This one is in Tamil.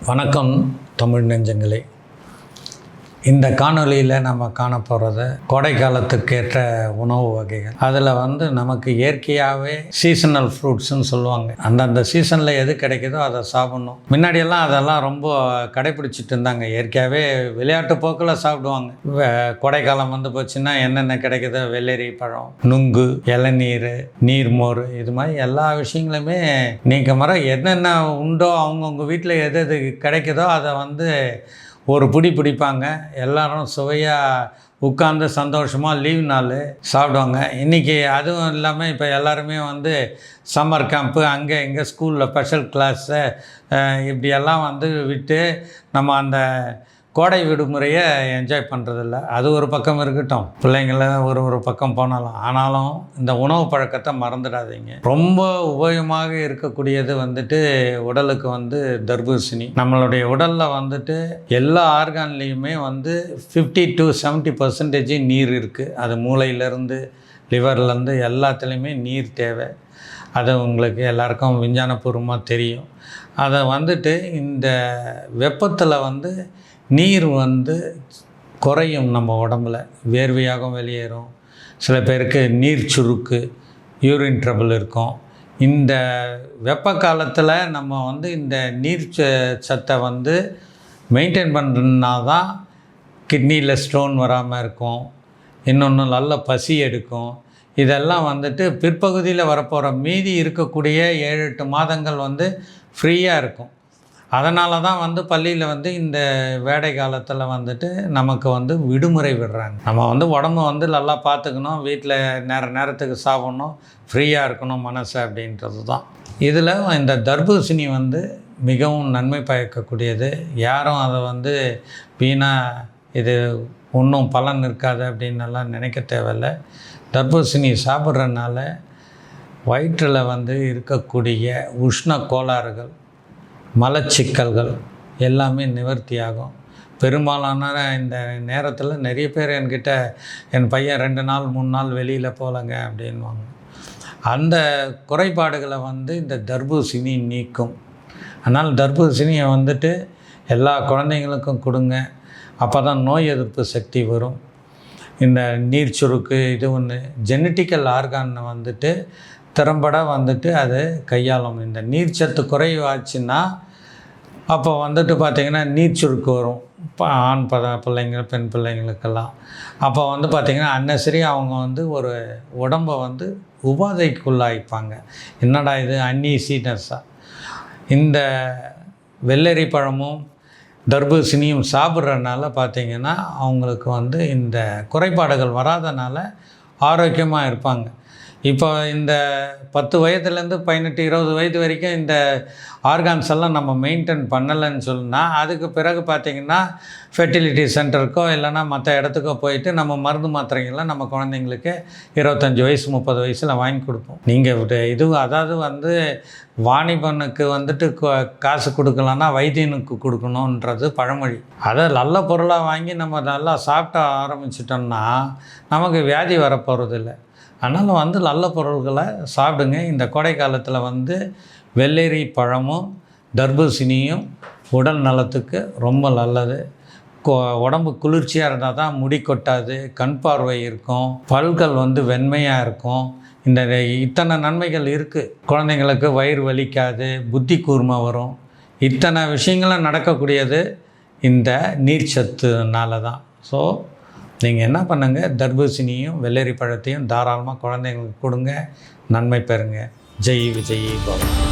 வணக்கம் தமிழ் நெஞ்சங்களே. இந்த காணொலியில் நம்ம காண போகிறது கோடை காலத்துக்கேற்ற உணவு வகைகள். அதில் நமக்கு இயற்கையாகவே சீசனல் ஃப்ரூட்ஸ்ன்னு சொல்லுவாங்க. அந்தந்த சீசனில் எது கிடைக்குதோ அதை சாப்பிட்ணும். முன்னாடியெல்லாம் அதெல்லாம் ரொம்ப கடைப்பிடிச்சிட்டு இருந்தாங்க. இயற்கையாகவே விளையாட்டு போக்கில் சாப்பிடுவாங்க. கோடைக்காலம் போச்சுன்னா என்னென்ன கிடைக்குதோ வெள்ளரி பழம், நுங்கு, இளநீர், நீர்மோர், இது மாதிரி எல்லா விஷயங்களுமே நீங்கள் மரம் என்னென்ன உண்டோ அவங்கவுங்க வீட்டில் எது எது கிடைக்குதோ அதை ஒரு பிடிப்பாங்க. எல்லாரும் சுவையாக உட்காந்து சந்தோஷமாக லீவ் நாள் சாப்பிடுவாங்க. இன்றைக்கி அதுவும் இல்லாமல் இப்போ எல்லாருமே சம்மர் கேம்ப்பு அங்கே இங்கே ஸ்கூலில் ஸ்பெஷல் கிளாஸு இப்படியெல்லாம் விட்டு நம்ம அந்த கோடை விடுமுறையை என்ஜாய் பண்ணுறதில்ல. அது ஒரு பக்கம் இருக்கட்டும், பிள்ளைங்கள ஒரு பக்கம் போனாலும். ஆனாலும் இந்த உணவு பழக்கத்தை மறந்துடாதீங்க. ரொம்ப உபயோகமாக இருக்கக்கூடியது உடலுக்கு தர்பூசணி. நம்மளுடைய உடலில் எல்லா ஆர்கான்லேயுமே 50 to 70% நீர் இருக்குது. அது மூளையிலேருந்து லிவர்லேருந்து எல்லாத்துலேயுமே நீர் தேவை. அது உங்களுக்கு எல்லாருக்கும் விஞ்ஞானபூர்வமாக தெரியும். அதை இந்த வெப்பத்தில் நீர் குறையும். நம்ம உடம்புல வேர்வையாகவும் வெளியேறும். சில பேருக்கு நீர் சுருக்கு, யூரின் ட்ரபிள் இருக்கும். இந்த வெப்ப காலத்தில் நம்ம இந்த நீர் சத்தை மெயின்டைன் பண்ணுறதுனா தான் கிட்னியில் ஸ்டோன் வராமல் இருக்கும். இன்னொன்று நல்ல பசி எடுக்கும். இதெல்லாம் பிற்பகுதியில் வரப்போகிற மீதி இருக்கக்கூடிய 7-8 மாதங்கள் ஃப்ரீயாக இருக்கும். அதனால தான் பள்ளியில் இந்த வேடை காலத்தில் நமக்கு விடுமுறை விடுறாங்க. நம்ம உடம்பு நல்லா பார்த்துக்கணும், வீட்டில் நேரத்துக்கு சாப்பிட்ணும், ஃப்ரீயாக இருக்கணும் மனசு அப்படின்றது தான். இதில் இந்த தர்பூசணி மிகவும் நன்மை பயக்கக்கூடியது. யாரும் அதை வீணாக இது ஒன்றும் பலன் இருக்காது அப்படின்னெல்லாம் நினைக்க தேவையில்லை. தர்பூசணி சாப்பிட்றதுனால வயிற்றில் இருக்கக்கூடிய உஷ்ண கோளாறுகள், மலச்சிக்கல்கள் எல்லாமே நிவர்த்தியாகும். பெரும்பாலான இந்த நேரத்தில் நிறைய பேர் என்கிட்ட என் பையன் 2 நாள் 3 நாள் வெளியில் போகலங்க அப்படின்வாங்க. அந்த குறைபாடுகளை இந்த தர்பூசணி நீக்கும். அதனால் தர்பூசணியை எல்லா குழந்தைங்களுக்கும் கொடுங்க. அப்போ தான் நோய் எதிர்ப்பு சக்தி வரும். இந்த நீர் சுருக்கு இது ஒன்று ஜெனட்டிக்கல் ஆர்கானை திறம்பட அது கையாளும். இந்த நீர்ச்சத்து குறைவாச்சுன்னா அப்போ பார்த்திங்கன்னா நீர் சுருக்கு வரும். ஆண் பிள்ளைங்க பெண் பிள்ளைங்களுக்கெல்லாம். அப்போ பார்த்திங்கன்னா அன்னசரி அவங்க ஒரு உடம்பை உபாதைக்குள்ளாயிப்பாங்க. என்னடா இது அன்ஈசினஸ்ஸாக. இந்த வெள்ளரி பழமும் தர்பூசணியும் சாப்பிட்றதுனால பார்த்திங்கன்னா அவங்களுக்கு இந்த குறைபாடுகள் வராதனால ஆரோக்கியமாக இருப்பாங்க. இப்போ இந்த 10 வயதுலேருந்து 18-20 வயது வரைக்கும் இந்த ஆர்கான்ஸ் எல்லாம் நம்ம மெயின்டைன் பண்ணலைன்னு சொன்னால் அதுக்கு பிறகு பார்த்திங்கன்னா ஃபெர்டிலிட்டி சென்டருக்கோ இல்லைனா மற்ற இடத்துக்கோ போயிட்டு நம்ம மருந்து மாத்திரைகள்லாம் நம்ம குழந்தைங்களுக்கு 25 வயசு 30 வயசில் வாங்கி கொடுப்போம். நீங்கள் இது அதாவது வாணிபனுக்கு காசு கொடுக்கலன்னா வைத்தியனுக்கு கொடுக்கணுன்றது பழமொழி. அதை நல்ல பொருளாக வாங்கி நம்ம நல்லா சாப்பிட ஆரம்பிச்சிட்டோம்னா நமக்கு வியாதி வரப்போகிறதில்லை. அதனால் நல்ல பொருள்களை சாப்பிடுங்க. இந்த கோடை காலத்தில் வெள்ளரி பழமும் தர்பூசணியும் உடல் நலத்துக்கு ரொம்ப நல்லது. உடம்பு குளிர்ச்சியாக இருந்தால் தான் முடி கொட்டாது, கண் பார்வை இருக்கும், பல்கள் வெண்மையாக இருக்கும். இத்தனை நன்மைகள் இருக்குது. குழந்தைங்களுக்கு வயிறு வலிக்காது, புத்தி கூர்மை வரும். இத்தனை விஷயங்களும் நடக்கக்கூடியது இந்த நீர்ச்சத்துனால தான். ஸோ நீங்கள் என்ன பண்ணுங்கள், தர்பூசணியும் வெள்ளரி பழத்தையும் தாராளமாக குழந்தைங்களுக்கு கொடுங்க, நன்மை பெறுங்க. ஜெய் விஜய் பவன்.